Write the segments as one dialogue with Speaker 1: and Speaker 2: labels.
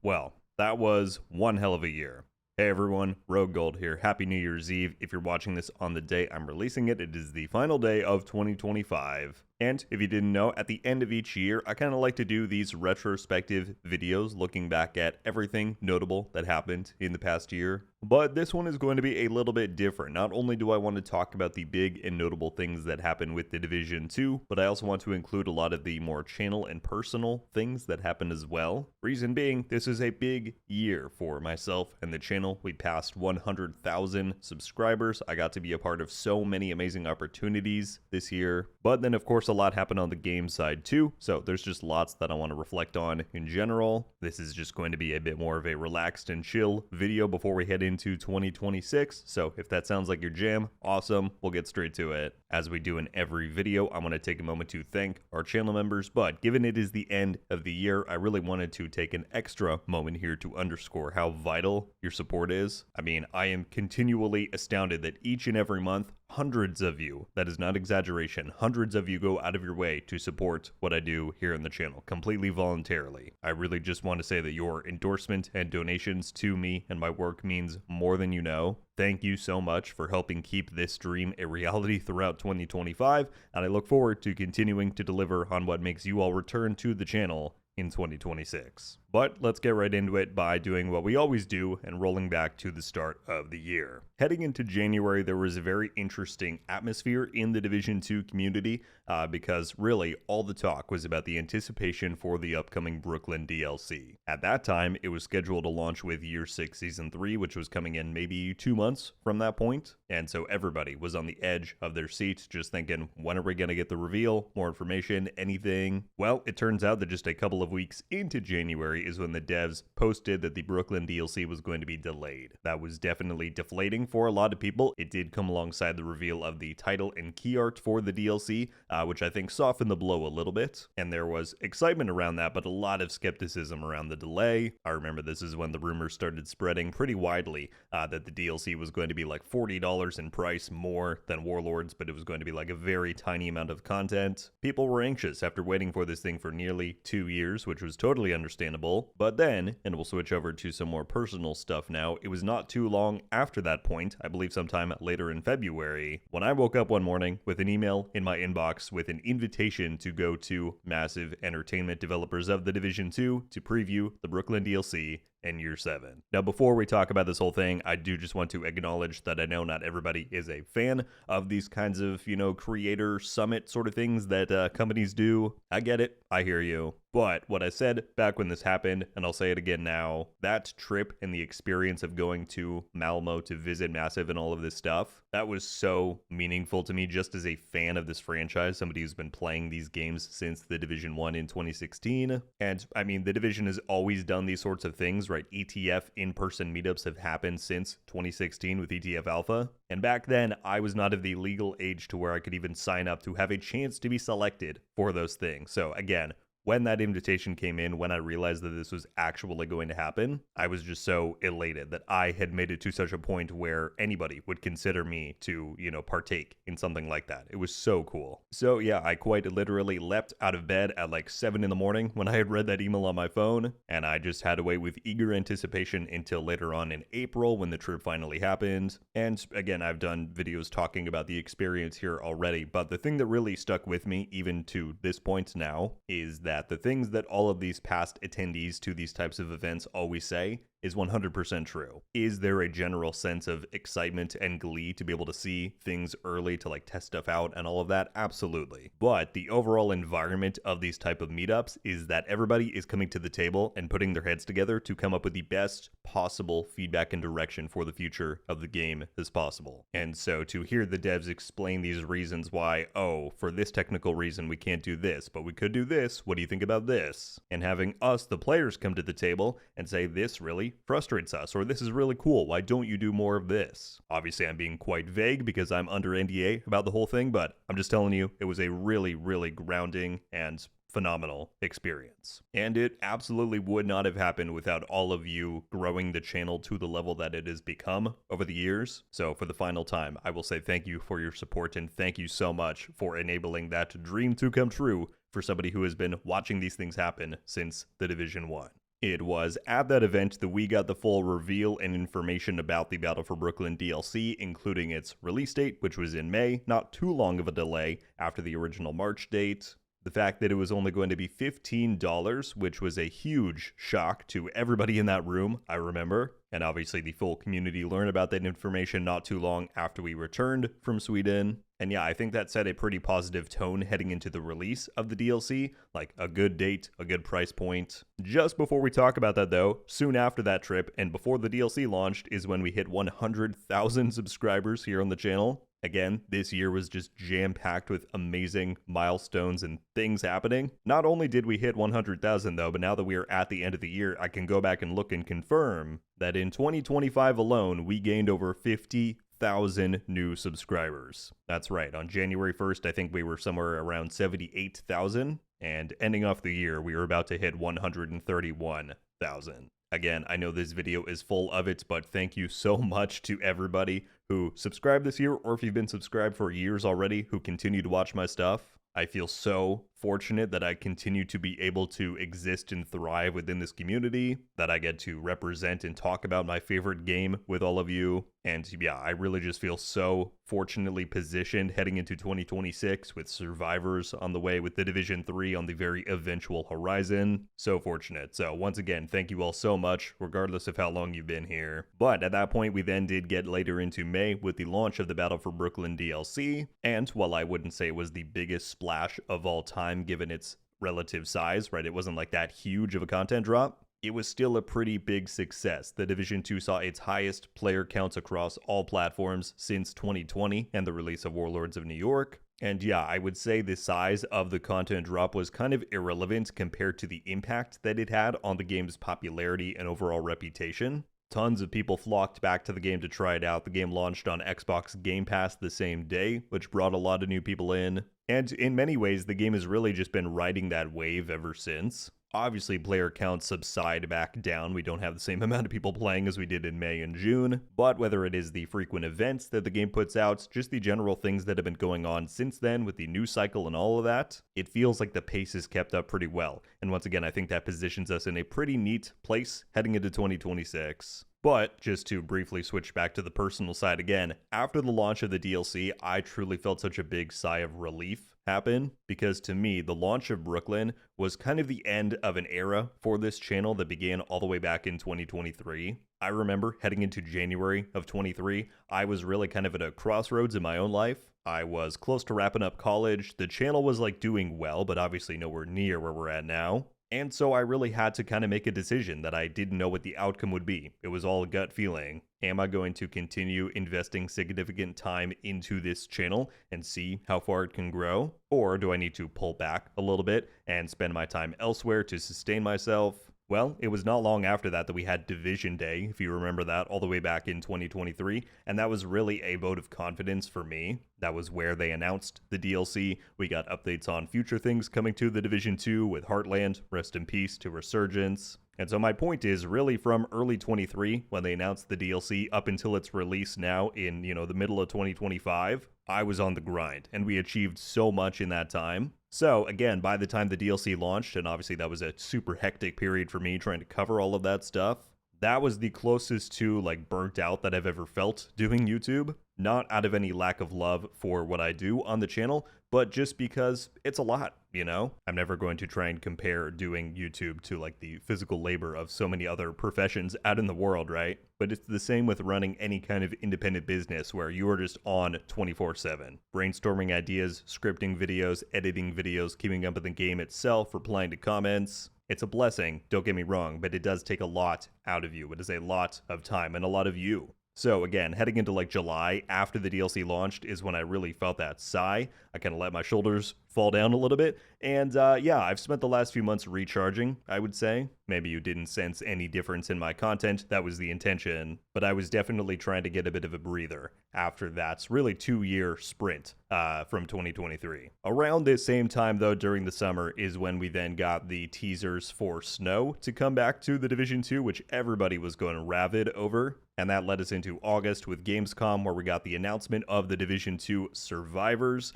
Speaker 1: Well, that was one hell of a year. Hey everyone, RogueGold here. Happy New Year's Eve. If you're watching this on the day I'm releasing it, it is the final day of 2025. And if you didn't know, at the end of each year, I kind of like to do these retrospective videos looking back at everything notable that happened in the past year. But this one is going to be a little bit different. Not only do I want to talk about the big and notable things that happened with the Division 2, but I also want to include a lot of the more channel and personal things that happened as well. Reason being, this is a big year for myself and the channel. We passed 100,000 subscribers. I got to be a part of so many amazing opportunities this year. But then, of course, a lot happened on the game side too, so there's just lots that I want to reflect on in general. This is just going to be a bit more of a relaxed and chill video before we head into 2026, so if that sounds like your jam, awesome, we'll get straight to it. As we do in every video, I want to take a moment to thank our channel members, but given it is the end of the year, I really wanted to take an extra moment here to underscore how vital your support is. I mean, I am continually astounded that each and every month, hundreds of you, that is not exaggeration, hundreds of you go out of your way to support what I do here on the channel, completely voluntarily. I really just want to say that your endorsement and donations to me and my work means more than you know. Thank you so much for helping keep this dream a reality throughout 2025, and I look forward to continuing to deliver on what makes you all return to the channel in 2026. But let's get right into it by doing what we always do and rolling back to the start of the year. Heading into January, there was a very interesting atmosphere in the Division 2 community because really all the talk was about the anticipation for the upcoming Brooklyn DLC. At that time, it was scheduled to launch with Year 6 Season 3, which was coming in maybe 2 months from that point, and so everybody was on the edge of their seats just thinking, when are we going to get the reveal, more information, anything? Well, it turns out that just a couple of weeks into January is when the devs posted that the Brooklyn DLC was going to be delayed. That was definitely deflating for a lot of people. It did come alongside the reveal of the title and key art for the DLC, which I think softened the blow a little bit, and there was excitement around that, but a lot of skepticism around the delay. I remember this is when the rumors started spreading pretty widely that the DLC was going to be like $40 in price more than Warlords, but it was going to be like a very tiny amount of content. People were anxious after waiting for this thing for nearly 2 years, which was totally understandable. But then, and we'll switch over to some more personal stuff now, it was not too long after that point, I believe sometime later in February, when I woke up one morning with an email in my inbox with an invitation to go to Massive Entertainment, developers of The Division 2, to preview the Brooklyn DLC in Year 7. Now, before we talk about this whole thing, I do just want to acknowledge that I know not everybody is a fan of these kinds of, creator summit sort of things that companies do. I get it. I hear you. But what I said back when this happened, and I'll say it again now, that trip and the experience of going to Malmo to visit Massive and all of this stuff, that was so meaningful to me just as a fan of this franchise, somebody who's been playing these games since the Division 1 in 2016. And I mean, the Division has always done these sorts of things, right? ETF in-person meetups have happened since 2016 with ETF Alpha. And back then, I was not of the legal age to where I could even sign up to have a chance to be selected for those things. So again, when that invitation came in, when I realized that this was actually going to happen, I was just so elated that I had made it to such a point where anybody would consider me to, partake in something like that. It was so cool. So yeah, I quite literally leapt out of bed at like 7 in the morning when I had read that email on my phone, and I just had to wait with eager anticipation until later on in April when the trip finally happened. And again, I've done videos talking about the experience here already, but the thing that really stuck with me even to this point now is that the things that all of these past attendees to these types of events always say is 100% true. Is there a general sense of excitement and glee to be able to see things early, to like test stuff out and all of that? Absolutely. But the overall environment of these type of meetups is that everybody is coming to the table and putting their heads together to come up with the best possible feedback and direction for the future of the game as possible. And so to hear the devs explain these reasons why, oh, for this technical reason we can't do this, but we could do this, what do you think about this? And having us, the players, come to the table and say, this really frustrates us, or this is really cool, why don't you do more of this? Obviously, I'm being quite vague because I'm under NDA about the whole thing, but I'm just telling you, it was a really, really grounding and phenomenal experience. And it absolutely would not have happened without all of you growing the channel to the level that it has become over the years. So for the final time, I will say thank you for your support, and thank you so much for enabling that dream to come true for somebody who has been watching these things happen since the Division 1. It was at that event that we got the full reveal and information about the Battle for Brooklyn DLC, including its release date, which was in May, not too long of a delay after the original March date. The fact that it was only going to be $15, which was a huge shock to everybody in that room, I remember. And obviously the full community learned about that information not too long after we returned from Sweden. And yeah, I think that set a pretty positive tone heading into the release of the DLC, like a good date, a good price point. Just before we talk about that though, soon after that trip and before the DLC launched is when we hit 100,000 subscribers here on the channel. Again, this year was just jam-packed with amazing milestones and things happening. Not only did we hit 100,000 though, but now that we are at the end of the year, I can go back and look and confirm that in 2025 alone, we gained over 50,000 new subscribers. That's right, on January 1st, I think we were somewhere around 78,000, and ending off the year, we were about to hit 131,000. Again, I know this video is full of it, but thank you so much to everybody who subscribed this year, or if you've been subscribed for years already, who continue to watch my stuff. I feel so fortunate that I continue to be able to exist and thrive within this community, that I get to represent and talk about my favorite game with all of you. And yeah, I really just feel so fortunately positioned heading into 2026 with Survivors on the way, with The Division 3 on the very eventual horizon. So fortunate. So once again, thank you all so much, regardless of how long you've been here. But at that point, we then did get later into May with the launch of the Battle for Brooklyn DLC. And while I wouldn't say it was the biggest splash of all time given its relative size, right? It wasn't like that huge of a content drop. It was still a pretty big success. The Division 2 saw its highest player counts across all platforms since 2020 and the release of Warlords of New York. And yeah, I would say the size of the content drop was kind of irrelevant compared to the impact that it had on the game's popularity and overall reputation. Tons of people flocked back to the game to try it out. The game launched on Xbox Game Pass the same day, which brought a lot of new people in. And in many ways, the game has really just been riding that wave ever since. Obviously, player counts subside back down. We don't have the same amount of people playing as we did in May and June. But whether it is the frequent events that the game puts out, just the general things that have been going on since then with the news cycle and all of that, it feels like the pace is kept up pretty well. And once again, I think that positions us in a pretty neat place heading into 2026. But just to briefly switch back to the personal side again, after the launch of the DLC, I truly felt such a big sigh of relief happen, because to me, the launch of Brooklyn was kind of the end of an era for this channel that began all the way back in 2023. I remember heading into January of 23, I was really kind of at a crossroads in my own life. I was close to wrapping up college. The channel was like doing well, but obviously nowhere near where we're at now. And so I really had to kind of make a decision that I didn't know what the outcome would be. It was all a gut feeling. Am I going to continue investing significant time into this channel and see how far it can grow? Or do I need to pull back a little bit and spend my time elsewhere to sustain myself? Well, it was not long after that we had Division Day, if you remember that, all the way back in 2023, and that was really a vote of confidence for me. That was where they announced the DLC. We got updates on future things coming to the Division 2 with Heartland, rest in peace to Resurgence. And so my point is really from early 23, when they announced the DLC, up until its release now in, the middle of 2025, I was on the grind, and we achieved so much in that time. So again, by the time the DLC launched, and obviously that was a super hectic period for me trying to cover all of that stuff, that was the closest to burnt out that I've ever felt doing YouTube. Not out of any lack of love for what I do on the channel, but just because it's a lot, I'm never going to try and compare doing YouTube to the physical labor of so many other professions out in the world, right? But it's the same with running any kind of independent business where you are just on 24/7. Brainstorming ideas, scripting videos, editing videos, keeping up with the game itself, replying to comments. It's a blessing, don't get me wrong, but it does take a lot out of you. It is a lot of time and a lot of you. So again, heading into July after the DLC launched is when I really felt that sigh. I kind of let my shoulders fall down a little bit. And yeah, I've spent the last few months recharging, I would say. Maybe you didn't sense any difference in my content. That was the intention. But I was definitely trying to get a bit of a breather after that really 2-year sprint from 2023. Around this same time, though, during the summer is when we then got the teasers for Snow to come back to the Division 2, which everybody was going rabid over. And that led us into August with Gamescom, where we got the announcement of the Division 2 Survivors,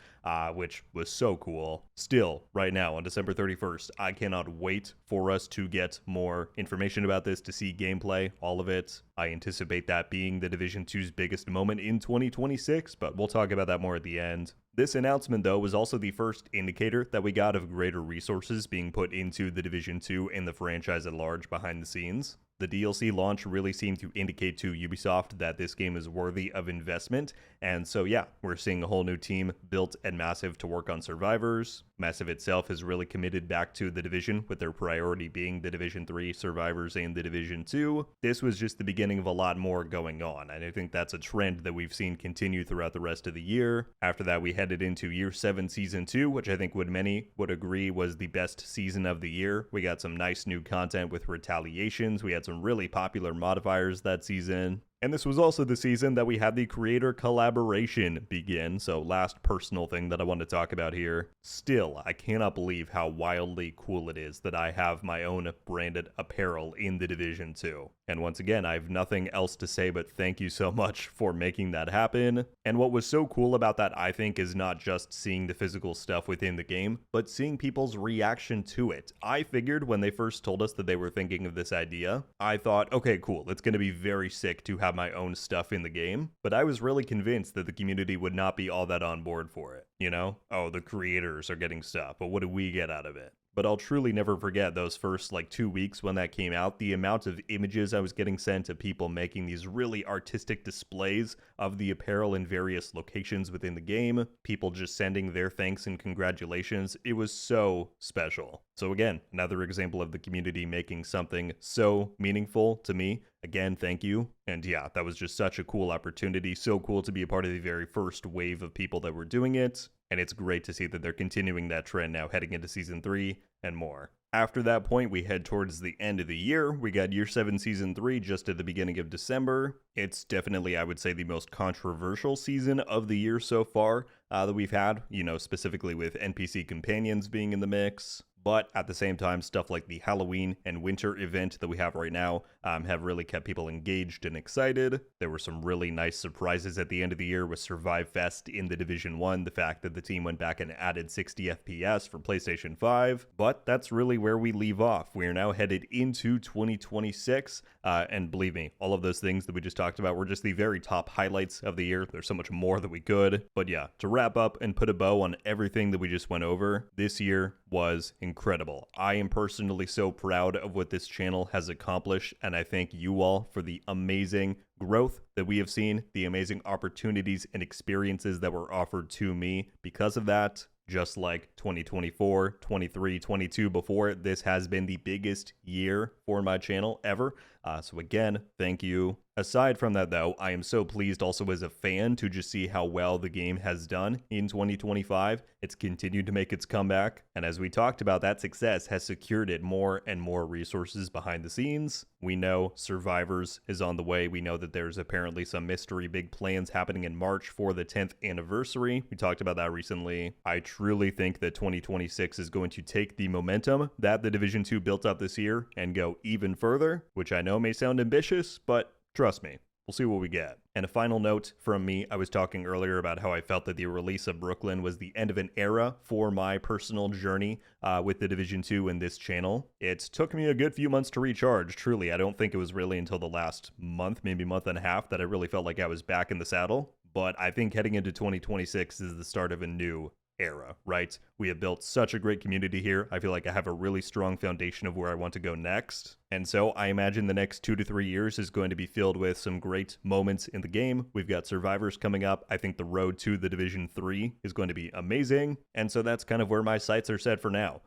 Speaker 1: which was so cool. cool. Still, right now on December 31st, I cannot wait for us to get more information about this, to see gameplay, all of it. I anticipate that being the Division 2's biggest moment in 2026, but we'll talk about that more at the end. This announcement, though, was also the first indicator that we got of greater resources being put into the Division 2 and the franchise at large behind the scenes. The DLC launch really seemed to indicate to Ubisoft that this game is worthy of investment, and so yeah, we're seeing a whole new team built at Massive to work on Survivors. Massive itself is really committed back to the Division, with their priority being the Division 3, Survivors, and the Division 2. This was just the beginning of a lot more going on, and I think that's a trend that we've seen continue throughout the rest of the year. After that, we headed into Year 7 Season 2, which I think many would agree was the best season of the year. We got some nice new content with retaliations, we had some really popular modifiers that season. And this was also the season that we had the creator collaboration begin, so last personal thing that I want to talk about here. Still, I cannot believe how wildly cool it is that I have my own branded apparel in the Division 2. And once again, I have nothing else to say but thank you so much for making that happen. And what was so cool about that, I think, is not just seeing the physical stuff within the game, but seeing people's reaction to it. I figured when they first told us that they were thinking of this idea, I thought, okay, cool, it's going to be very sick to have my own stuff in the game, but I was really convinced that the community would not be all that on board for it. You know? Oh, the creators are getting stuff, but what do we get out of it? But I'll truly never forget those first 2 weeks when that came out, the amount of images I was getting sent of people making these really artistic displays of the apparel in various locations within the game, people just sending their thanks and congratulations. It was so special. So again, another example of the community making something so meaningful to me. Again, thank you. And yeah, that was just such a cool opportunity. So cool to be a part of the very first wave of people that were doing it. And it's great to see that they're continuing that trend now heading into Season 3 and more. After that point, we head towards the end of the year. We got Year 7 Season 3 just at the beginning of December. It's definitely, I would say, the most controversial season of the year so far that we've had, specifically with NPC companions being in the mix. But at the same time, stuff like the Halloween and winter event that we have right now have really kept people engaged and excited. There were some really nice surprises at the end of the year with Survive Fest in the Division 1, the fact that the team went back and added 60 FPS for PlayStation 5. But that's really where we leave off. We are now headed into 2026, and believe me, all of those things that we just talked about were just the very top highlights of the year. There's so much more that we could. But yeah, to wrap up and put a bow on everything that we just went over, this year was incredible. I am personally so proud of what this channel has accomplished, and I thank you all for the amazing growth that we have seen, the amazing opportunities and experiences that were offered to me because of that. Just like 2024, 23, 22 before, this has been the biggest year for my channel ever. So again, thank you. Aside from that, though, I am so pleased also as a fan to just see how well the game has done in 2025. It's continued to make its comeback, and as we talked about, that success has secured it more and more resources behind the scenes. We know Survivors is on the way. We know that there's apparently some mystery big plans happening in March for the 10th anniversary. We talked about that recently. I truly think that 2026 is going to take the momentum that the Division 2 built up this year and go even further, which I know may sound ambitious, but trust me, we'll see what we get. And a final note from me, I was talking earlier about how I felt that the release of Brooklyn was the end of an era for my personal journey with the Division 2 and this channel. It took me a good few months to recharge, truly. I don't think it was really until the last month, maybe month and a half, that I really felt like I was back in the saddle. But I think heading into 2026 is the start of a new era, right? We have built such a great community here. I feel like I have a really strong foundation of where I want to go next. And so I imagine the next 2 to 3 years is going to be filled with some great moments in the game. We've got Survivors coming up. I think the road to the Division 3 is going to be amazing. And so that's kind of where my sights are set for now.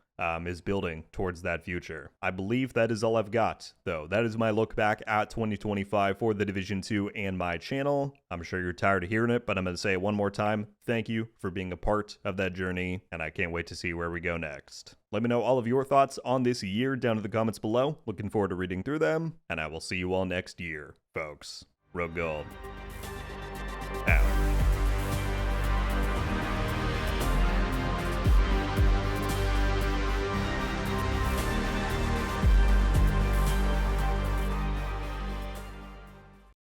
Speaker 1: Is building towards that future. I believe that is all I've got, though. That is my look back at 2025 for the Division 2 and my channel. I'm sure you're tired of hearing it, but I'm going to say it one more time. Thank you for being a part of that journey, and I can't wait to see where we go next. Let me know all of your thoughts on this year down in the comments below. Looking forward to reading through them, and I will see you all next year, folks. RogueGold out.